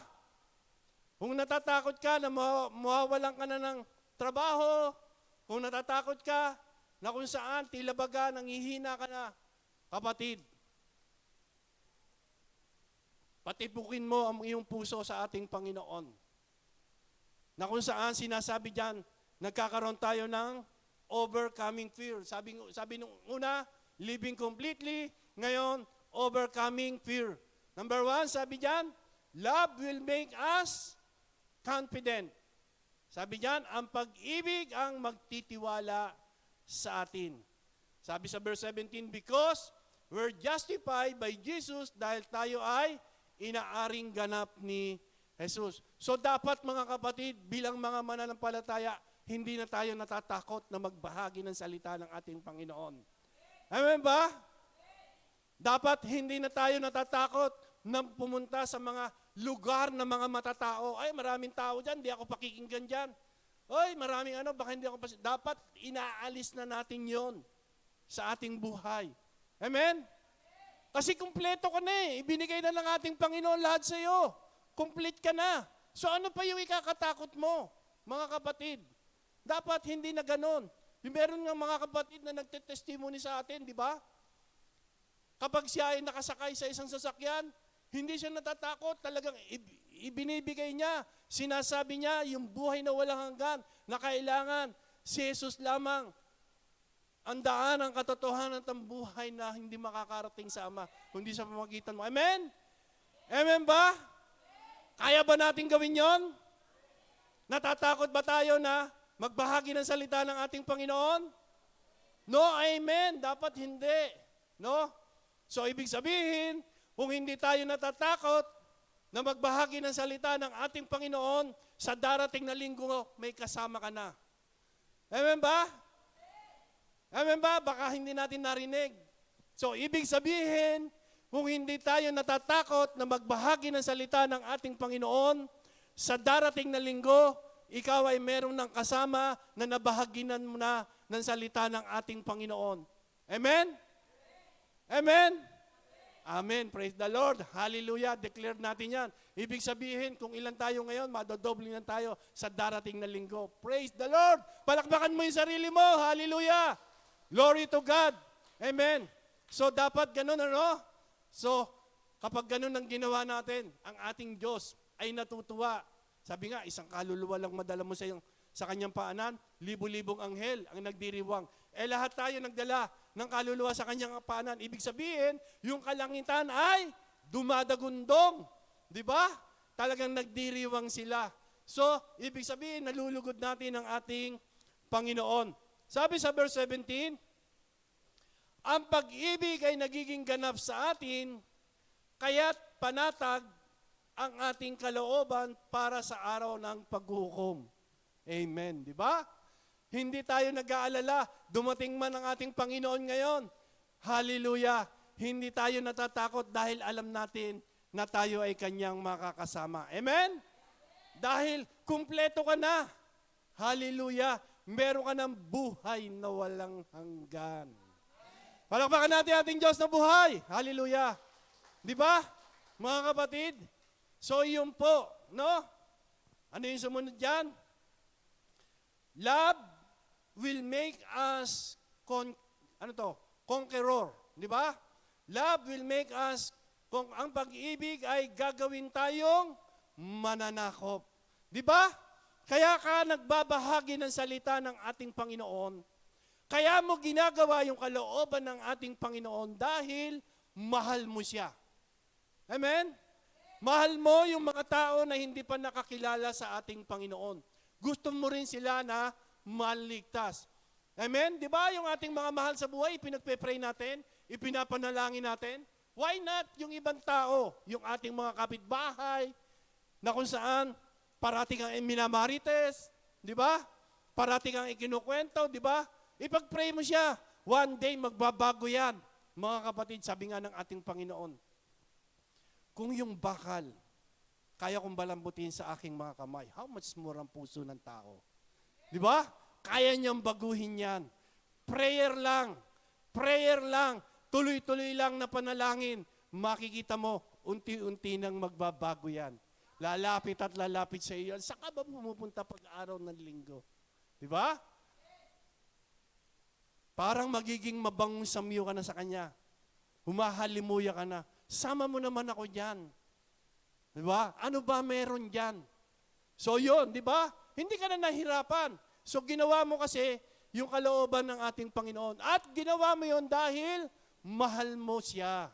[SPEAKER 2] Kung natatakot ka na mawawalan ka na ng trabaho, kung natatakot ka na kung saan tila baga nanghihina ka na, kapatid, patipukin mo ang iyong puso sa ating Panginoon. Na kung saan sinasabi diyan, nagkakaroon tayo ng overcoming fear. Sabi nung una, living completely. Ngayon, overcoming fear. Number 1, sabi diyan, love will make us confident. Sabi diyan, ang pag-ibig ang magtitiwala sa atin. Sabi sa verse 17, because we're justified by Jesus dahil tayo ay inaaring ganap ni Jesus. So dapat mga kapatid, bilang mga mananampalataya, hindi na tayo natatakot na magbahagi ng salita ng ating Panginoon. Amen ba? Dapat hindi na tayo natatakot na pumunta sa mga lugar na mga matatao. Ay, maraming tao dyan, di ako pakikinggan dyan. Ay, maraming ano, baka hindi ako dapat inaalis na natin yon sa ating buhay. Amen? Kasi kumpleto ka na eh. Ibinigay na ng ating Panginoon lahat sa iyo. Complete ka na. So ano pa yung ikakatakot mo, mga kapatid? Dapat hindi na ganon. Meron nga mga kapatid na nagtetestimony sa atin, di ba? Kapag siya ay nakasakay sa isang sasakyan, hindi siya natatakot. Talagang ibinibigay niya. Sinasabi niya yung buhay na walang hanggan na kailangan si Jesus lamang ang daan, ang katotohanan at ang buhay na hindi makakarating sa Ama, kundi sa pamamagitan mo. Amen? Amen ba? Kaya ba natin gawin yon? Natatakot ba tayo na magbahagi ng salita ng ating Panginoon? No, amen. Dapat hindi. No? So, ibig sabihin, kung hindi tayo natatakot na magbahagi ng salita ng ating Panginoon, sa darating na linggo, may kasama ka na. Amen ba? Amen ba? Baka hindi natin narinig. So, ibig sabihin, kung hindi tayo natatakot na magbahagi ng salita ng ating Panginoon, sa darating na linggo, ikaw ay meron ng kasama na nabahaginan mo na ng salita ng ating Panginoon. Amen? Amen? Amen. Praise the Lord. Hallelujah. Declare natin yan. Ibig sabihin, kung ilan tayo ngayon, madodoble na tayo sa darating na linggo. Praise the Lord. Palakpakan mo yung sarili mo. Hallelujah. Glory to God. Amen. So, dapat ganun, ano? So, kapag ganun ang ginawa natin, ang ating Diyos ay natutuwa. Sabi nga, isang kaluluwa lang madala mo sa kanyang paanan, libo-libong anghel ang nagdiriwang. Lahat tayo nagdala ng kaluluwa sa kanyang paanan. Ibig sabihin, yung kalangitan ay dumadagundong. Di ba? Talagang nagdiriwang sila. So, ibig sabihin, nalulugod natin ang ating Panginoon. Sabi sa verse 17, ang pag-ibig ay nagiging ganap sa atin, kaya't panatag ang ating kalooban para sa araw ng paghuhukom. Amen. Di ba? Hindi tayo nag-aalala. Dumating man ang ating Panginoon ngayon. Hallelujah. Hindi tayo natatakot dahil alam natin na tayo ay kanyang makakasama. Amen? Dahil kumpleto ka na. Hallelujah. Meron ka ng buhay na walang hanggan. Palakpakan natin ating Diyos na buhay. Hallelujah. Di ba, mga kapatid? So yun po, no? Ano yung sumunod dyan? Love will make us conqueror. Di ba? Love will make us, kung ang pag-ibig ay gagawin tayong mananakop. Di ba? Kaya ka nagbabahagi ng salita ng ating Panginoon. Kaya mo ginagawa yung kalooban ng ating Panginoon dahil mahal mo siya. Amen? Mahal mo yung mga tao na hindi pa nakakilala sa ating Panginoon. Gusto mo rin sila na maligtas. Amen? Di ba yung ating mga mahal sa buhay, pinagpe-pray natin, ipinapanalangin natin? Why not yung ibang tao, yung ating mga kapitbahay, na kung saan parating ang minamarites, di ba? Parating ang ikinukwento, di ba? Ipag-pray mo siya. One day, magbabago yan. Mga kapatid, sabi nga ng ating Panginoon, kung yung bakal, kaya kong balambutin sa aking mga kamay, how much more ang puso ng tao? Di ba? Kaya niyang baguhin yan. Prayer lang, tuloy-tuloy lang na panalangin, makikita mo, unti-unti nang magbabago yan. Lalapit at lalapit sa iyo. Saan ka ba pumupunta pag-araw ng linggo? Di ba? Parang magiging mabangong samyo ka na sa Kanya. Humahalimuya ka na. Sama mo naman ako dyan. Di ba? Ano ba meron dyan? So yun, di ba? Hindi ka na nahirapan. So ginawa mo kasi yung kalooban ng ating Panginoon. At ginawa mo yun dahil mahal mo siya.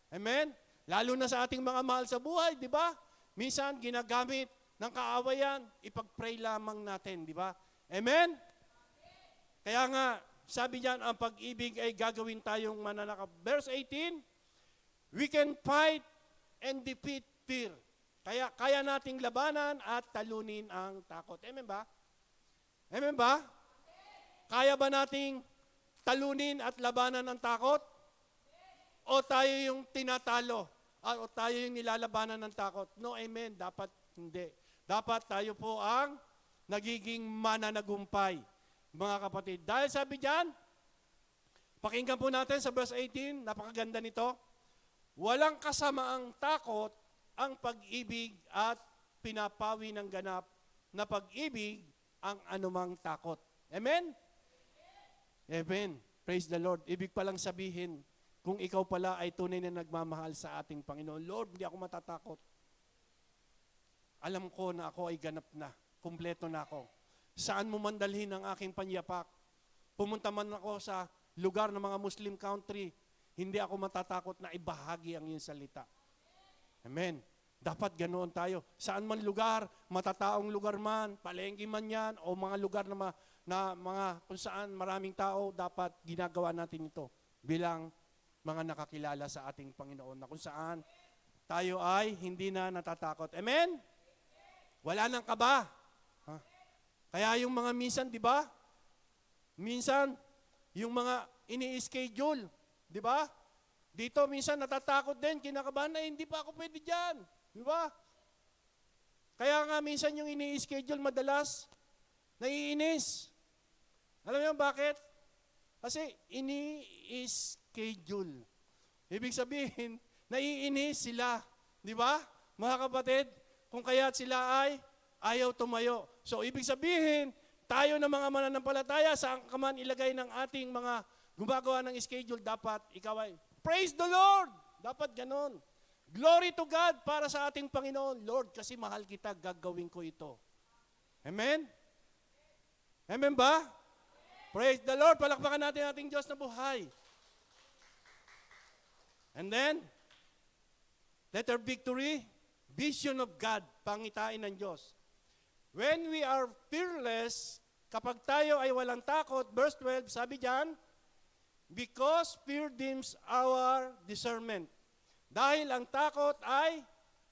[SPEAKER 2] Amen? Lalo na sa ating mga mahal sa buhay, di ba? Minsan, ginagamit ng kaawayan, ipag-pray lamang natin, di ba? Amen? Kaya nga, sabi niyan, ang pag-ibig ay gagawin tayong mananakop. Verse 18, we can fight and defeat fear. Kaya nating labanan at talunin ang takot. Amen ba? Amen ba? Kaya ba nating talunin at labanan ang takot? O tayo yung tinatalo? O tayo yung nilalabanan ng takot? No, amen. Dapat hindi. Dapat tayo po ang nagiging mananagumpay, mga kapatid. Dahil sabi diyan, pakinggan po natin sa verse 18, napakaganda nito. Walang kasamaang takot ang pag-ibig at pinapawi ng ganap na pag-ibig ang anumang takot. Amen? Amen. Praise the Lord. Ibig palang sabihin, kung ikaw pala ay tunay na nagmamahal sa ating Panginoon, Lord, hindi ako matatakot. Alam ko na ako ay ganap na, kumpleto na ako. Saan mo man dalhin ang aking panyapak? Pumunta man ako sa lugar ng mga Muslim country, hindi ako matatakot na ibahagi ang iyong salita. Amen. Dapat ganoon tayo. Saan man lugar, matataong lugar man, palengke man yan, o mga lugar na mga kung saan maraming tao, dapat ginagawa natin ito bilang mga nakakilala sa ating Panginoon na kung saan tayo ay hindi na natatakot. Amen? Wala nang kaba. Kaya yung mga minsan, di ba? Minsan, yung mga ini-schedule, di ba? Dito minsan natatakot din, kinakabahan na hindi pa ako pwede dyan. Di ba? Kaya nga minsan yung ini-schedule madalas, naiinis. Alam niyo bakit? Kasi ini-schedule. Ibig sabihin, naiinis sila. Di ba? Mga kapatid, kung kaya't sila ay ayaw tumayo. So, ibig sabihin, tayo na mga mananampalataya, saan ka man ilagay ng ating mga gumagawa ng schedule, dapat ikaw ay, praise the Lord! Dapat ganon. Glory to God para sa ating Panginoon. Lord, kasi mahal kita, gagawin ko ito. Amen? Amen ba? Praise the Lord. Palakpakan natin ating Diyos na buhay. And then, let our victory Vision of God, pangitain ng Diyos. When we are fearless, kapag tayo ay walang takot, verse 12, sabi diyan, because fear dims our discernment. Dahil ang takot ay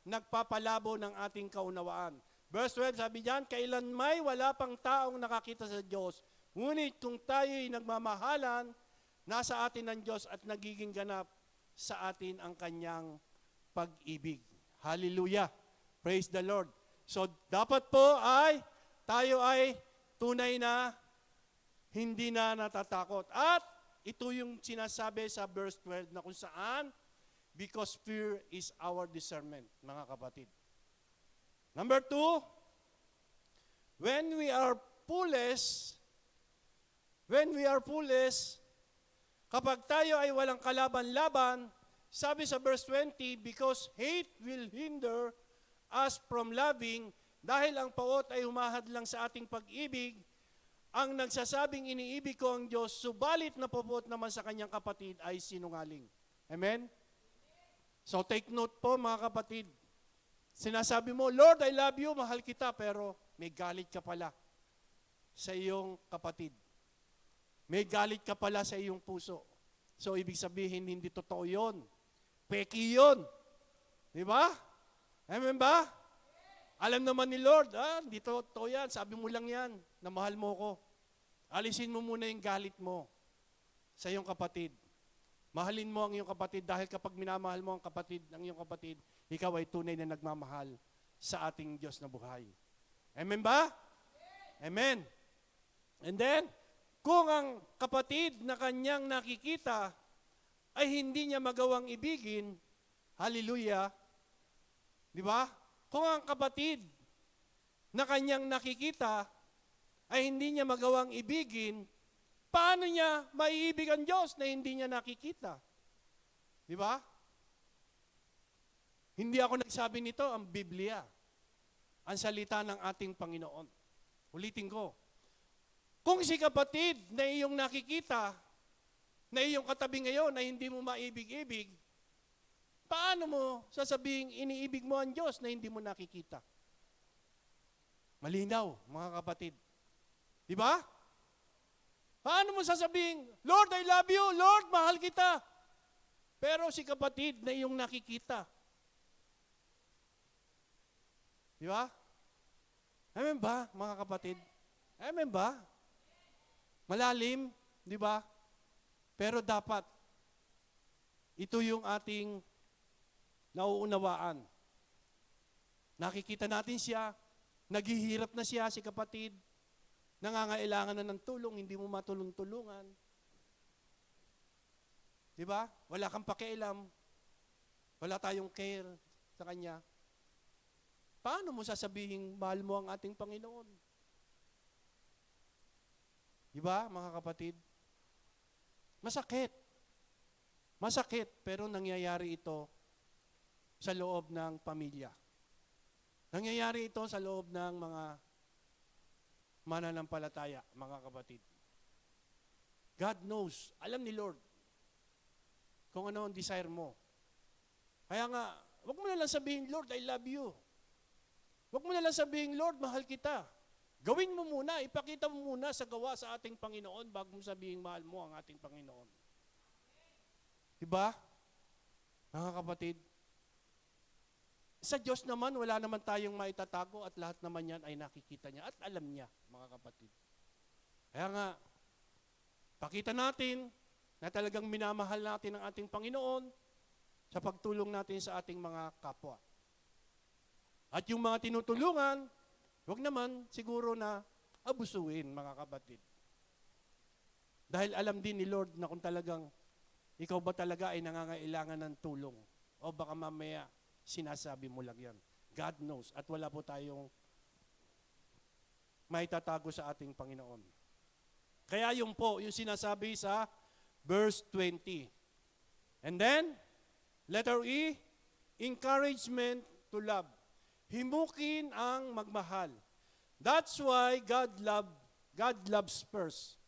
[SPEAKER 2] nagpapalabo ng ating kaunawaan. Verse 12, sabi diyan, kailan may wala pang taong nakakita sa Diyos, ngunit kung tayo'y nagmamahalan, nasa atin ang Diyos at nagiging ganap sa atin ang kanyang pag-ibig. Hallelujah! Praise the Lord! So, dapat po ay tayo ay tunay na hindi na natatakot. At ito yung sinasabi sa verse 12 na kung saan, because fear is our discernment, mga kapatid. Number 2, when we are foolish, kapag tayo ay walang kalaban-laban, sabi sa verse 20, because hate will hinder us from loving, dahil ang pawot ay humahadlang sa ating pag-ibig, ang nagsasabing iniibig ko ang Diyos, subalit na pupot naman sa kanyang kapatid ay sinungaling. Amen? So take note po mga kapatid. Sinasabi mo, Lord, I love you, mahal kita, pero may galit ka pala sa iyong kapatid. May galit ka pala sa iyong puso. So ibig sabihin, hindi totoo yun. Peki yun. Di ba? Amen ba? Alam naman ni Lord, hindi totoo yan. Sabi mo lang yan, na mahal mo ko. Alisin mo muna yung galit mo sa iyong kapatid. Mahalin mo ang iyong kapatid dahil kapag minamahal mo ang iyong kapatid, ikaw ay tunay na nagmamahal sa ating Diyos na buhay. Amen ba? Amen. And then, kung ang kapatid na kanyang nakikita ay hindi niya magawang ibigin, hallelujah, di ba? Kung ang kapatid na kanyang nakikita ay hindi niya magawang ibigin, paano niya maiibig ang Diyos na hindi niya nakikita? Di ba? Hindi ako nagsabi nito, ang Biblia. Ang salita ng ating Panginoon. Ulitin ko. Kung si kapatid na iyong nakikita, na iyong katabi ngayon na hindi mo maibig-ibig, paano mo sasabing iniibig mo ang Diyos na hindi mo nakikita? Malinaw, mga kapatid. Di ba? Paano mo sasabing, Lord, I love you, Lord, mahal kita. Pero si kapatid na iyong nakikita. Di ba? Amen ba, mga kapatid? Amen ba? Malalim, di ba? Pero dapat, ito yung ating nauunawaan. Nakikita natin siya, naghihirap na siya, si kapatid, nangangailangan na ng tulong, hindi mo matulong-tulungan. Di ba? Wala kang pakialam, wala tayong care sa kanya. Paano mo sasabihin, mahal mo ang ating Panginoon? Di ba, mga kapatid? Masakit. Masakit, pero nangyayari ito sa loob ng pamilya. Nangyayari ito sa loob ng mga mananampalataya, mga kapatid. God knows, alam ni Lord kung ano ang desire mo. Kaya nga, wag mo na lang sabihin, Lord, I love you. Wag mo na lang sabihin, Lord, mahal kita. Gawin mo muna, ipakita mo muna sa gawa sa ating Panginoon bago mo sabihin mahal mo ang ating Panginoon. Diba? Mga kapatid, sa Diyos naman, wala naman tayong maitatago at lahat naman yan ay nakikita niya at alam niya, mga kapatid. Kaya nga, pakita natin na talagang minamahal natin ang ating Panginoon sa pagtulong natin sa ating mga kapwa. At yung mga tinutulungan, huwag naman siguro na abusuin, mga kapatid. Dahil alam din ni Lord na kung talagang ikaw ba talaga ay nangangailangan ng tulong o baka mamaya sinasabi mo lang yan. God knows at wala po tayong maitatago sa ating Panginoon. Kaya yung po, yung sinasabi sa verse 20. And then, letter E, encouragement to love. Himukin ang magmahal. That's why God loves first.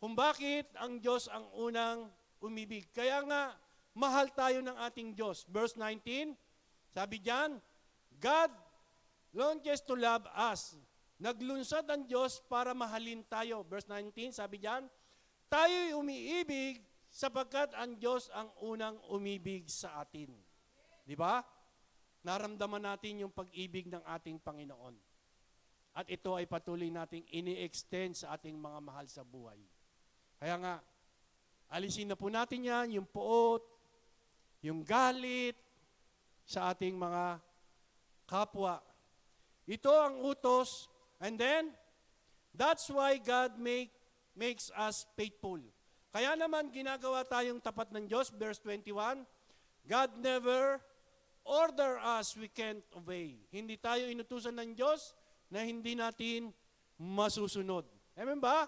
[SPEAKER 2] Kung bakit ang Diyos ang unang umibig. Kaya nga, mahal tayo ng ating Diyos. Verse 19, sabi diyan, God longes to love us. Naglunsad ang Diyos para mahalin tayo. Verse 19, sabi diyan, tayo'y umiibig sapagkat ang Diyos ang unang umibig sa atin. Di ba? Naramdaman natin yung pag-ibig ng ating Panginoon. At ito ay patuloy nating ini-extend sa ating mga mahal sa buhay. Kaya nga, alisin na po natin yan, yung puot, yung galit sa ating mga kapwa. Ito ang utos, and then, that's why God makes us faithful. Kaya naman ginagawa tayong tapat ng Diyos, verse 21, God never order us we can't obey. Hindi tayo inutusan ng Diyos na hindi natin masusunod. Amen ba?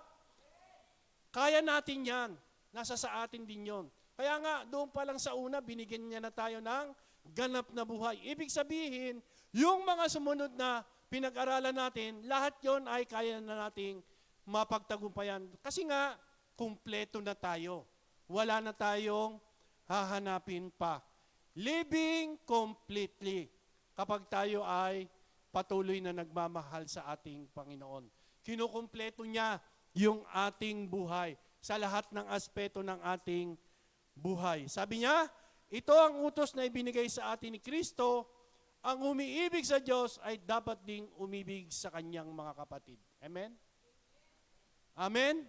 [SPEAKER 2] Kaya natin yan. Nasa sa atin din yon. Kaya nga, doon pa lang sa una, binigyan niya na tayo ng ganap na buhay. Ibig sabihin, yung mga sumunod na pinag-aralan natin, lahat yon ay kaya na nating mapagtagumpayan. Kasi nga, kumpleto na tayo. Wala na tayong hahanapin pa. Living completely. Kapag tayo ay patuloy na nagmamahal sa ating Panginoon. Kinukumpleto niya yung ating buhay sa lahat ng aspeto ng ating buhay. Sabi niya, ito ang utos na ibinigay sa atin ni Kristo, ang umiibig sa Diyos ay dapat ding umibig sa kanyang mga kapatid. Amen? Amen?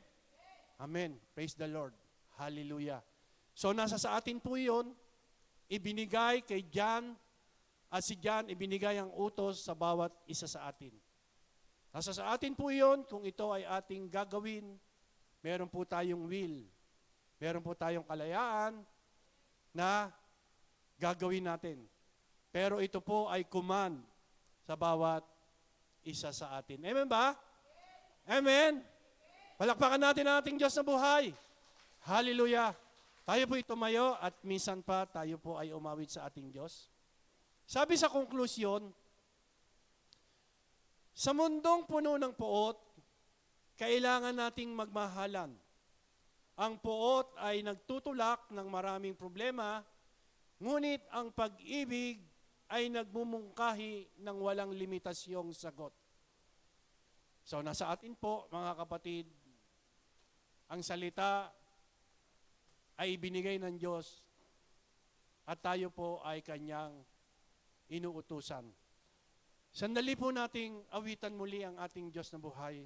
[SPEAKER 2] Amen. Praise the Lord. Hallelujah. So nasa sa atin po yun, ibinigay kay John, at si John ibinigay ang utos sa bawat isa sa atin. Nasa sa atin po yun, kung ito ay ating gagawin, meron po tayong will. Meron po tayong kalayaan na gagawin natin. Pero ito po ay command sa bawat isa sa atin. Amen ba? Amen? Palakpakan natin ang ating Diyos na buhay. Hallelujah. Tayo po tumayo at minsan pa tayo po ay umawit sa ating Diyos. Sabi sa konklusyon, sa mundong puno ng puot, kailangan nating magmahalan. Ang puot ay nagtutulak ng maraming problema, ngunit ang pag-ibig ay nagmumungkahi ng walang limitasyong sagot. So nasa atin po, mga kapatid, ang salita ay ibinigay ng Diyos at tayo po ay kanyang inuutusan. Sandali po nating awitan muli ang ating Diyos na buhay.